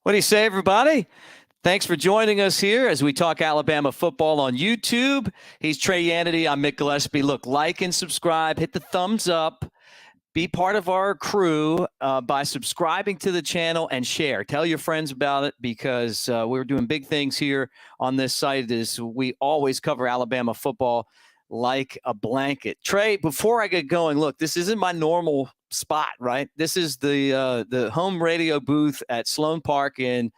What do you say, everybody? Thanks for joining us here as we talk Alabama football on YouTube. He's Trey Yanity. I'm Mick Gillispie. Look, like and subscribe. Hit the thumbs up. Be part of our crew by subscribing to the channel and share. Tell your friends about it because we're doing big things here on this site. As we always cover Alabama football like a blanket. Trey, before I get going, look, this isn't my normal spot, right? This is the home radio booth at Sloan Park in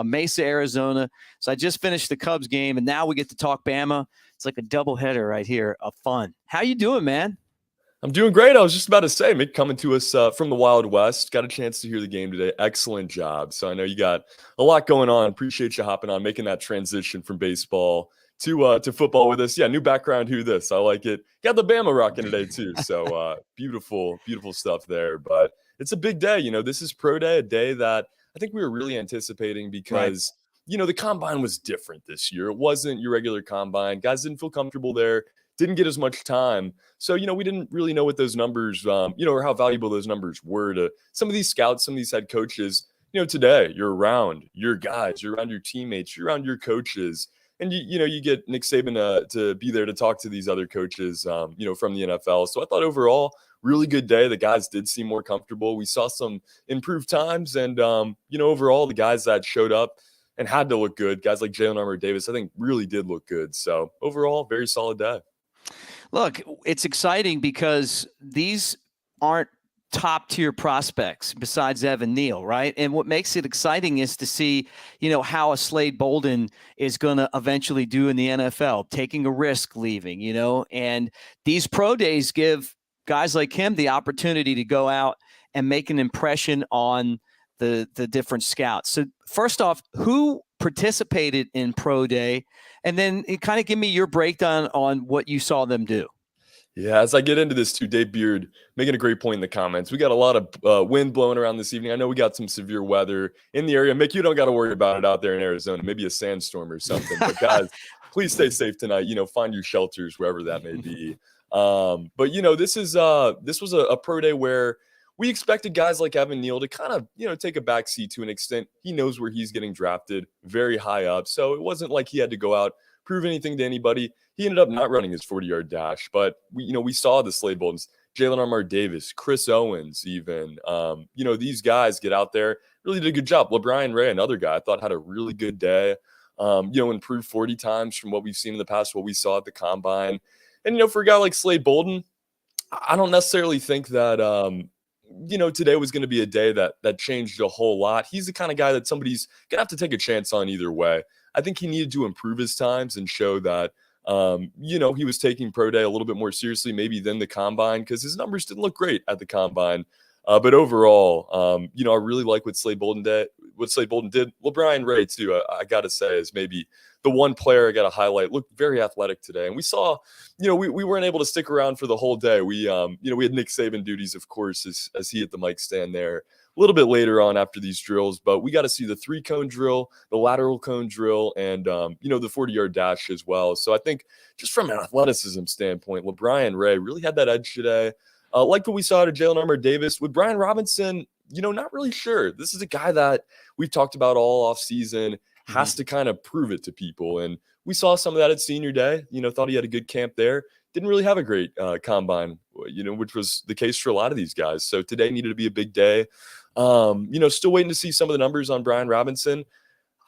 Mesa, Arizona. So I just finished the Cubs game, and now we get to talk Bama. It's like a doubleheader right here of fun. How you doing, man? I'm doing great. I was just about to say, Mick, coming to us from the Wild West. Got a chance to hear the game today. Excellent job. So I know you got a lot going on. Appreciate you hopping on, making that transition from baseball to football with us. Yeah, new background. Who this? I like it. Got the Bama rocking today too. So beautiful stuff there. But it's a big day. This is Pro Day, a day that I think we were really anticipating because the combine was different this year. It wasn't your regular combine. Guys didn't feel comfortable there. Didn't get as much time. So, we didn't really know what those numbers, or how valuable those numbers were to some of these scouts, some of these head coaches. Today you're around your guys, you're around your teammates, you're around your coaches. And, you get Nick Saban to be there to talk to these other coaches, from the NFL. So I thought overall, really good day. The guys did seem more comfortable. We saw some improved times. And, overall, the guys that showed up and had to look good, guys like Jalen Davis, I think really did look good. So overall, very solid day. Look, it's exciting because these aren't top tier prospects besides Evan Neal, right? And what makes it exciting is to see, how a Slade Bolden is going to eventually do in the NFL, taking a risk leaving, and these pro days give guys like him the opportunity to go out and make an impression on the different scouts. So first off, who participated in pro day? And then kind of give me your breakdown on what you saw them do. Yeah, as I get into this too, Dave Beard making a great point in the comments. We got a lot of wind blowing around this evening. I know we got some severe weather in the area. Mick, you don't got to worry about it out there in Arizona. Maybe a sandstorm or something. But guys, please stay safe tonight. Find your shelters wherever that may be. But this was a pro day where we expected guys like Evan Neal to kind of, take a backseat to an extent. He knows where he's getting drafted very high up. So it wasn't like he had to go out, prove anything to anybody. He ended up not running his 40-yard dash, but we saw the Slade Boldens, Jalen Davis, Chris Owens, even, these guys get out there, really did a good job. LeBron Ray, another guy I thought had a really good day, improved 40 times from what we've seen in the past, what we saw at the combine. And, for a guy like Slade Bolden, I don't necessarily think that, today was going to be a day that changed a whole lot. He's the kind of guy that somebody's going to have to take a chance on either way. I think he needed to improve his times and show that, he was taking pro day a little bit more seriously, maybe than the combine, because his numbers didn't look great at the combine. But overall, I really like what Slade Bolden did. LeBron Ray, too, I got to say, is maybe the one player I got to highlight. Looked very athletic today. And we saw, we weren't able to stick around for the whole day. We had Nick Saban duties, of course, as he at the mic stand there a little bit later on after these drills. But we got to see the 3-cone drill, the lateral cone drill, and, the 40-yard dash as well. So I think just from an athleticism standpoint, LeBron Ray really had that edge today. Like what we saw to Jalen Davis. With Brian Robinson, not really sure. This is a guy that we've talked about all offseason, has to kind of prove it to people. And we saw some of that at senior day. Thought he had a good camp there. Didn't really have a great combine, which was the case for a lot of these guys. So today needed to be a big day. Still waiting to see some of the numbers on Brian Robinson.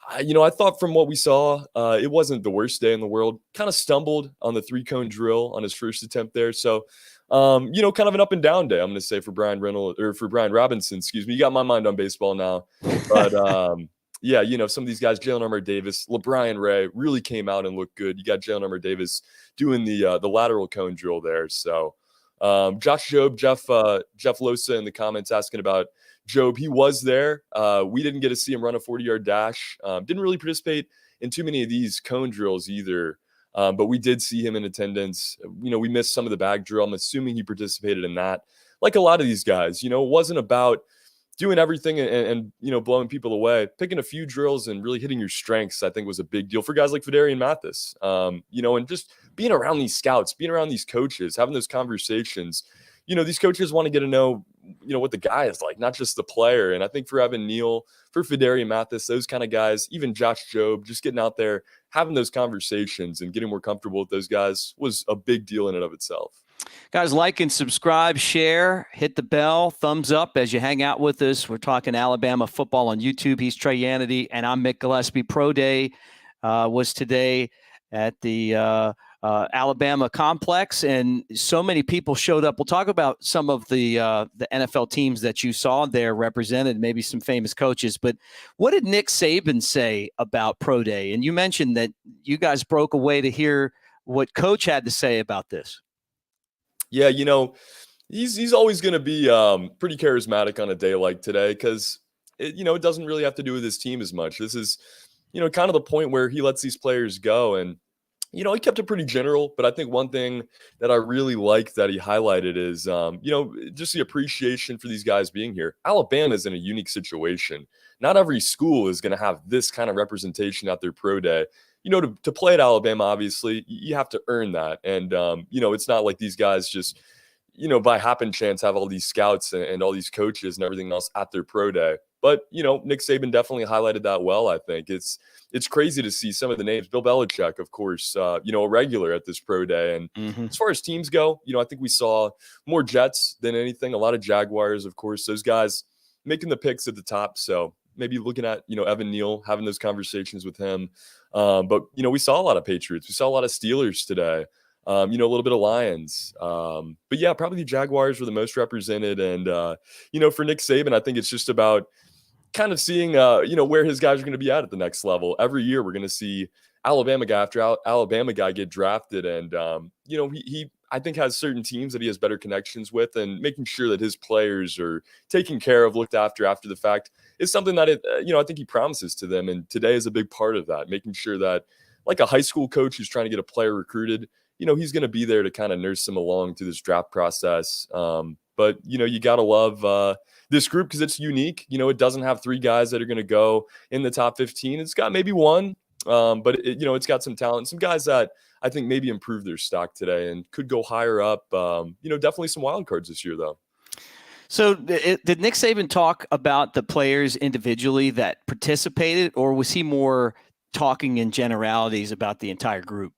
I thought from what we saw, it wasn't the worst day in the world. Kind of stumbled on the 3-cone drill on his first attempt there. So, kind of an up and down day, I'm going to say, for Brian Robinson, excuse me. You got my mind on baseball now. But, some of these guys, Jalen Davis, LeBron Ray really came out and looked good. You got Jalen Davis doing the lateral cone drill there. So, Josh Jobe, Jeff Losa in the comments asking about Jobe. He was there. We didn't get to see him run a 40-yard dash. Didn't really participate in too many of these cone drills either. But we did see him in attendance. We missed some of the bag drill. I'm assuming he participated in that. Like a lot of these guys, it wasn't about doing everything and blowing people away. Picking a few drills and really hitting your strengths, I think, was a big deal for guys like Fedarian Mathis. And just being around these scouts, being around these coaches, having those conversations. these coaches want to get to know, what the guy is like, not just the player. And I think for Evan Neal, for Fidari Mathis, those kind of guys, even Josh Jobe, just getting out there, having those conversations and getting more comfortable with those guys was a big deal in and of itself. Guys, like and subscribe, share, hit the bell, thumbs up as you hang out with us. We're talking Alabama football on YouTube. He's Trey Yanity, and I'm Mick Gillispie. Pro Day was today at the Alabama complex, and so many people showed up. We'll talk about some of the NFL teams that you saw there represented, maybe some famous coaches. But what did Nick Saban say about Pro Day? And you mentioned that you guys broke away to hear what Coach had to say about this. Yeah, he's always going to be pretty charismatic on a day like today because, it doesn't really have to do with his team as much. This is, kind of the point where he lets these players go. And, he kept it pretty general. But I think one thing that I really like that he highlighted is, just the appreciation for these guys being here. Alabama is in a unique situation. Not every school is going to have this kind of representation at their pro day. To play at Alabama, obviously, you have to earn that. And, it's not like these guys just, by happen chance have all these scouts and all these coaches and everything else at their pro day. But, Nick Saban definitely highlighted that well, I think. It's crazy to see some of the names. Bill Belichick, of course, a regular at this pro day. And as far as teams go, I think we saw more Jets than anything. A lot of Jaguars, of course. Those guys making the picks at the top. So maybe looking at, Evan Neal, having those conversations with him. But, we saw a lot of Patriots. We saw a lot of Steelers today, a little bit of Lions. But, yeah, probably the Jaguars were the most represented. And, for Nick Saban, I think it's just about kind of seeing, where his guys are going to be at the next level. Every year we're going to see Alabama guy after Alabama guy get drafted. And, he I think has certain teams that he has better connections with, and making sure that his players are taken care of, looked after the fact is something that I think he promises to them. And today is a big part of that, making sure that like a high school coach who's trying to get a player recruited, he's going to be there to kind of nurse them along through this draft process. But, you got to love this group because it's unique. It doesn't have three guys that are going to go in the top 15. It's got maybe one, but it's got some talent, some guys that I think maybe improved their stock today and could go higher up. Definitely some wild cards this year, though. So did Nick Saban talk about the players individually that participated, or was he more talking in generalities about the entire group?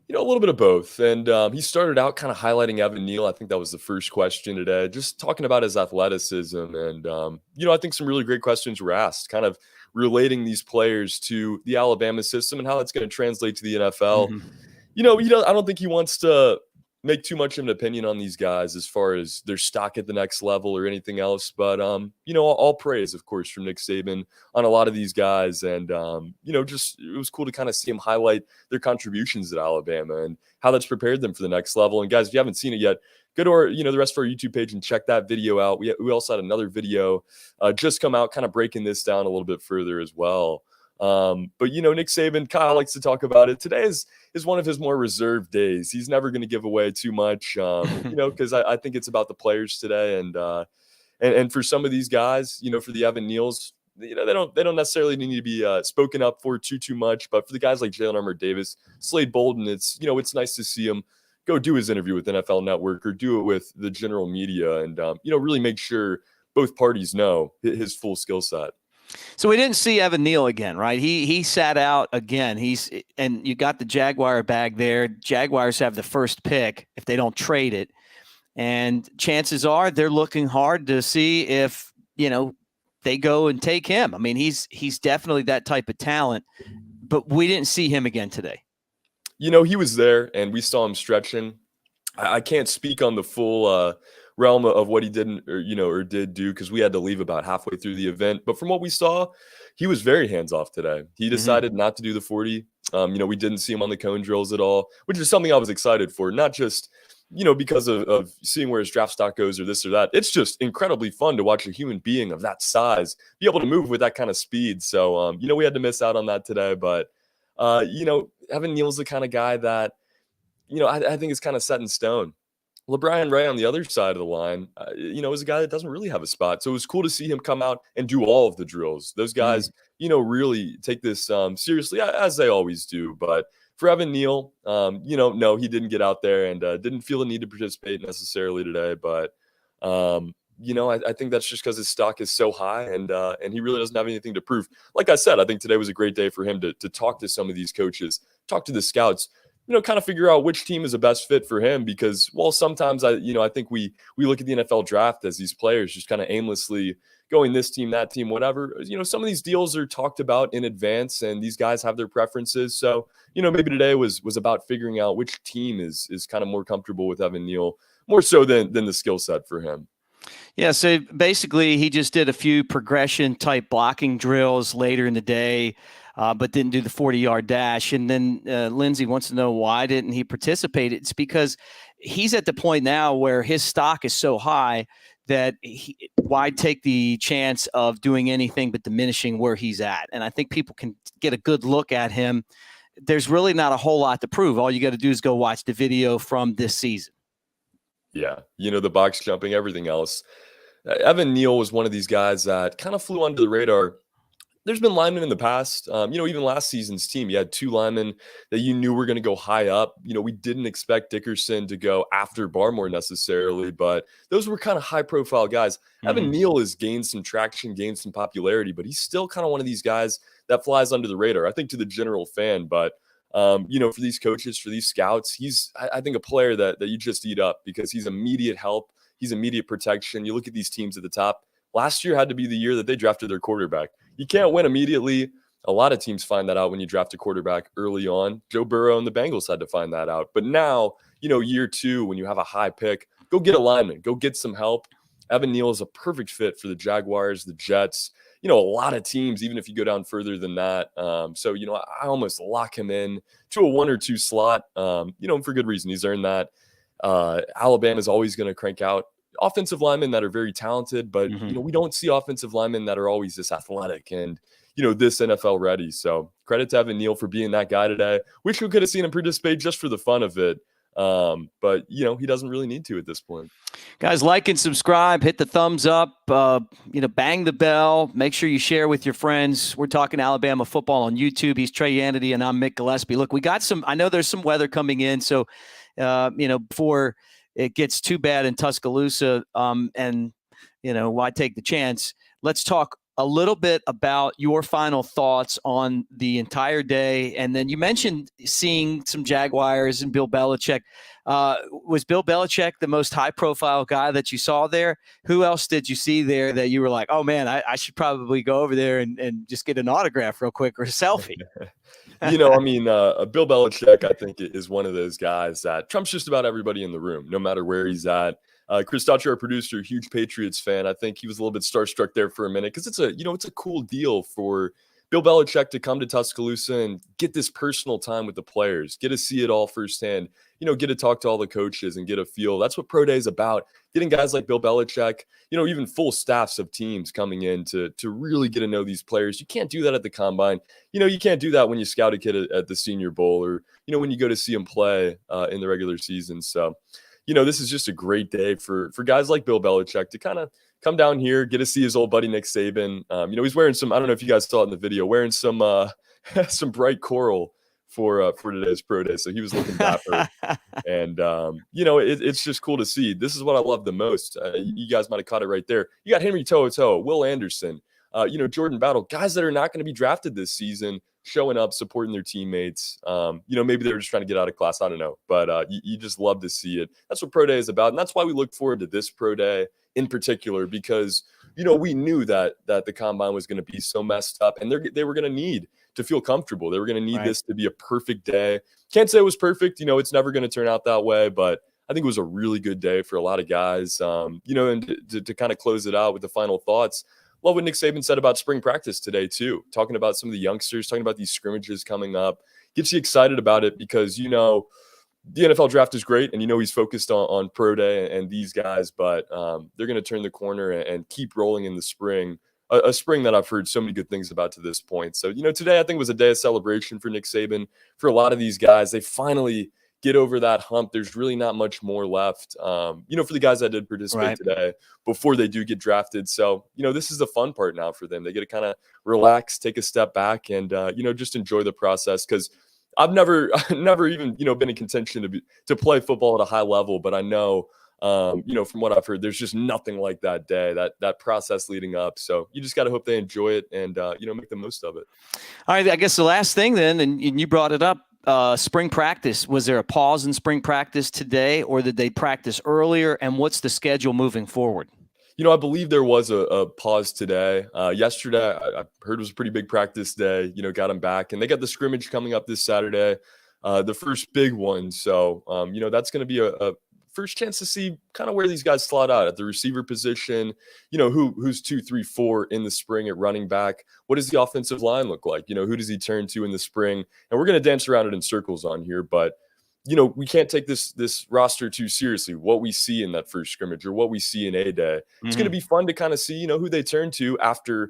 A little bit of both. And he started out kind of highlighting Evan Neal. I think that was the first question today, just talking about his athleticism. And, I think some really great questions were asked, kind of relating these players to the Alabama system and how that's going to translate to the NFL. I don't think he wants to make too much of an opinion on these guys as far as their stock at the next level or anything else. But, all praise, of course, from Nick Saban on a lot of these guys. And, just it was cool to kind of see him highlight their contributions at Alabama and how that's prepared them for the next level. And guys, if you haven't seen it yet, go to our, the rest of our YouTube page and check that video out. We also had another video just come out kind of breaking this down a little bit further as well. But Nick Saban kind of likes to talk about it. Today is one of his more reserved days. He's never going to give away too much, because I think it's about the players today. And for some of these guys, for the Evan Neals, they don't necessarily need to be spoken up for too much. But for the guys like Jalen Armour-Davis, Slade Bolden, it's nice to see him go do his interview with NFL Network or do it with the general media and, really make sure both parties know his full skill set. So we didn't see Evan Neal again, right? He sat out again. And you got the Jaguar bag there. Jaguars have the first pick if they don't trade it. And chances are they're looking hard to see if, they go and take him. I mean, he's definitely that type of talent, but we didn't see him again today. He was there and we saw him stretching. I can't speak on the full realm of what he didn't or did do because we had to leave about halfway through the event. But from what we saw, he was very hands-off today. He decided not to do the 40. We didn't see him on the cone drills at all, which is something I was excited for, not just because of seeing where his draft stock goes or this or that. It's just incredibly fun to watch a human being of that size be able to move with that kind of speed. So, we had to miss out on that today. But, Evan Neal's the kind of guy that, I think is kind of set in stone. LeBron Ray on the other side of the line, is a guy that doesn't really have a spot. So it was cool to see him come out and do all of the drills. Those guys, really take this seriously, as they always do. But for Evan Neal, no, he didn't get out there and didn't feel the need to participate necessarily today. But, I think that's just because his stock is so high and he really doesn't have anything to prove. Like I said, I think today was a great day for him to talk to some of these coaches, talk to the scouts, kind of figure out which team is the best fit for him. Because, well, sometimes I think we look at the NFL draft as these players just kind of aimlessly going this team, that team, whatever. Some of these deals are talked about in advance and these guys have their preferences. So, maybe today was about figuring out which team is kind of more comfortable with Evan Neal, more so than the skill set for him. Yeah, so basically he just did a few progression type blocking drills later in the day, but didn't do the 40-yard dash. And then Lindsay wants to know why didn't he participate? It's because he's at the point now where his stock is so high that why take the chance of doing anything but diminishing where he's at? And I think people can get a good look at him. There's really not a whole lot to prove. All you got to do is go watch the video from this season. Yeah, the box jumping, everything else. Evan Neal was one of these guys that kind of flew under the radar. There's been linemen in the past, even last season's team, you had two linemen that you knew were going to go high up. We didn't expect Dickerson to go after Barmore necessarily, but those were kind of high profile guys. Mm-hmm. Evan Neal has gained some traction, gained some popularity, but he's still kind of one of these guys that flies under the radar, I think, to the general fan. But, for these coaches, for these scouts, he's, I think, a player that you just eat up because he's immediate help. He's immediate protection. You look at these teams at the top. Last year had to be the year that they drafted their quarterback. You can't win immediately. A lot of teams find that out when you draft a quarterback early on. Joe Burrow and the Bengals had to find that out. But now, year two, when you have a high pick, go get a lineman. Go get some help. Evan Neal is a perfect fit for the Jaguars, the Jets, a lot of teams, even if you go down further than that. So, I almost lock him in to a 1 or 2 slot, for good reason. He's earned that. Alabama's always going to crank out offensive linemen that are very talented, but we don't see offensive linemen that are always this athletic and this NFL ready. So credit to Evan Neal for being that guy today. Wish we could have seen him participate just for the fun of it. But he doesn't really need to at this point. Guys, like and subscribe, hit the thumbs up, bang the bell, make sure you share with your friends. We're talking Alabama football on YouTube. He's Trey Yanity and I'm Mick Gillispie. Look, I know there's some weather coming in. So, before it gets too bad in Tuscaloosa, why take the chance? Let's talk a little bit about your final thoughts on the entire day. And then you mentioned seeing some Jaguars and Bill Belichick. Was Bill Belichick the most high-profile guy that you saw there? Who else did you see there that you were like, oh, man, I should probably go over there and just get an autograph real quick or a selfie? Bill Belichick, I think, is one of those guys that trumps just about everybody in the room, no matter where he's at. Chris Dutcher, our producer, huge Patriots fan. I think he was a little bit starstruck there for a minute because it's a cool deal for Bill Belichick to come to Tuscaloosa and get this personal time with the players, get to see it all firsthand, get to talk to all the coaches and get a feel. That's what Pro Day is about. Getting guys like Bill Belichick, even full staffs of teams coming in to really get to know these players. You can't do that at the Combine. You can't do that when you scout a kid at the Senior Bowl or, when you go to see him play in the regular season. So, this is just a great day for guys like Bill Belichick to kind of come down here, get to see his old buddy Nick Saban. He's wearing some, I don't know if you guys saw it in the video, wearing some some bright coral for today's Pro Day. So he was looking dapper. And, it's just cool to see. This is what I love the most. You guys might have caught it right there. You got Henry To'oTo'o, Will Anderson, Jordan Battle, guys that are not going to be drafted this season, showing up, supporting their teammates. Maybe they were just trying to get out of class. I don't know. But you just love to see it. That's what Pro Day is about. And that's why we look forward to this Pro Day in particular, because, we knew that the Combine was going to be so messed up and they were going to need to feel comfortable. They were going to need this to be a perfect day. Can't say it was perfect. It's never going to turn out that way. But I think it was a really good day for a lot of guys. And to kind of close it out with the final thoughts, love what Nick Saban said about spring practice today, too. Talking about some of the youngsters, talking about these scrimmages coming up. Gets you excited about it because, the NFL draft is great. And, he's focused on Pro Day and these guys. But they're going to turn the corner and keep rolling in the spring. A spring that I've heard so many good things about to this point. So, today I think was a day of celebration for Nick Saban. For a lot of these guys, they finally get over that hump. There's really not much more left, for the guys that did participate today before they do get drafted. So, this is the fun part now for them. They get to kind of relax, take a step back and, just enjoy the process because I've never even, been in contention to play football at a high level, but I know, from what I've heard, there's just nothing like that day, that process leading up. So you just got to hope they enjoy it and, make the most of it. All right, I guess the last thing then, and you brought it up, spring practice. Was there a pause in spring practice today, or did they practice earlier? And what's the schedule moving forward? I believe there was a pause today. Yesterday, I heard it was a pretty big practice day, got them back. And they got the scrimmage coming up this Saturday, the first big one. So, that's going to be a first chance to see kind of where these guys slot out at the receiver position, who's 2, 3, 4 in the spring at running back. What does the offensive line look like? Who does he turn to in the spring? And we're going to dance around it in circles on here, but we can't take this roster too seriously. What we see in that first scrimmage or what we see in A-Day, it's going to be fun to kind of see, who they turn to after a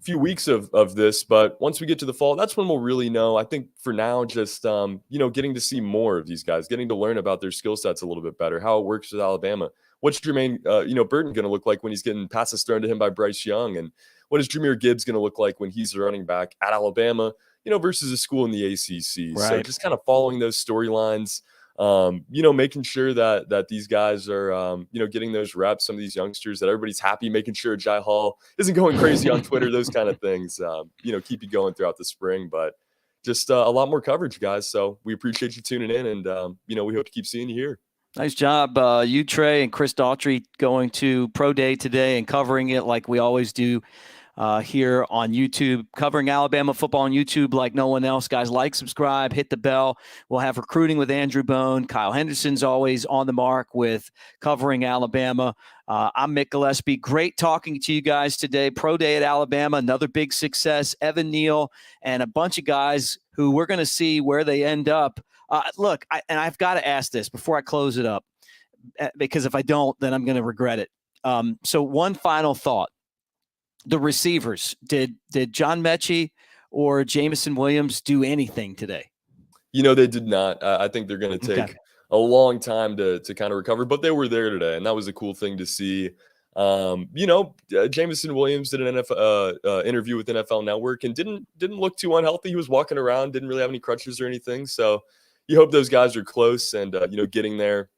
few weeks of this. But once we get to the fall, that's when we'll really know. I think for now, just, getting to see more of these guys, getting to learn about their skill sets a little bit better, how it works with Alabama. What's Jermaine, Burton going to look like when he's getting passes thrown to him by Bryce Young? And what is Jahmyr Gibbs going to look like when he's a running back at Alabama? Versus a school in the ACC. Right. So just kind of following those storylines, making sure that these guys are, getting those reps, some of these youngsters, that everybody's happy, making sure Jai Hall isn't going crazy on Twitter, those kind of things, keep you going throughout the spring. But just a lot more coverage, guys. So we appreciate you tuning in, and, we hope to keep seeing you here. Nice job. You, Trey, and Chris Daughtry going to Pro Day today and covering it like we always do here on YouTube, covering Alabama football on YouTube like no one else. Guys, like, subscribe, hit the bell. We'll have recruiting with Andrew Bone. Kyle Henderson's always on the mark with covering Alabama. I'm Mick Gillispie. Great talking to you guys today. Pro Day at Alabama, another big success. Evan Neal and a bunch of guys who we're going to see where they end up. Look, I've got to ask this before I close it up, because if I don't, then I'm going to regret it. So one final thought. The receivers, did John Mechie or Jameson Williams do anything today? They did not. I think they're going to take a long time to kind of recover, but they were there today, and that was a cool thing to see. Jameson Williams did an NFL interview with NFL Network and didn't look too unhealthy. He was walking around, didn't really have any crutches or anything. So you hope those guys are close and getting there.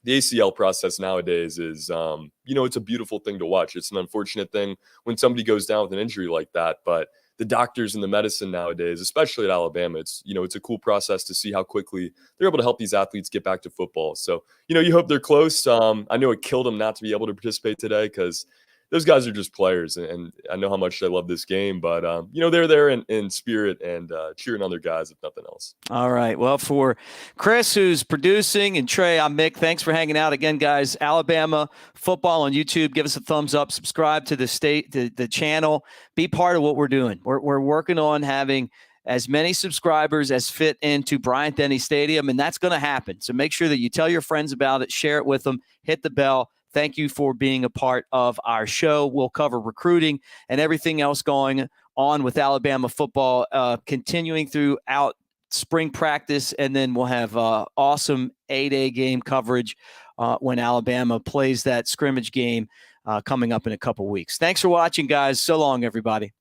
The ACL process nowadays is, it's a beautiful thing to watch. It's an unfortunate thing when somebody goes down with an injury like that, but the doctors and the medicine nowadays, especially at Alabama, it's a cool process to see how quickly they're able to help these athletes get back to football. So, you hope they're close. I know it killed them not to be able to participate today because those guys are just players, and I know how much they love this game, but, they're there in spirit and cheering on their guys, if nothing else. All right. Well, for Chris, who's producing, and Trey, I'm Mick. Thanks for hanging out again, guys. Alabama football on YouTube. Give us a thumbs up. Subscribe to the channel. Be part of what we're doing. We're working on having as many subscribers as fit into Bryant-Denny Stadium, and that's going to happen. So make sure that you tell your friends about it, share it with them, hit the bell. Thank you for being a part of our show. We'll cover recruiting and everything else going on with Alabama football, continuing throughout spring practice, and then we'll have awesome A-Day game coverage when Alabama plays that scrimmage game coming up in a couple weeks. Thanks for watching, guys. So long, everybody.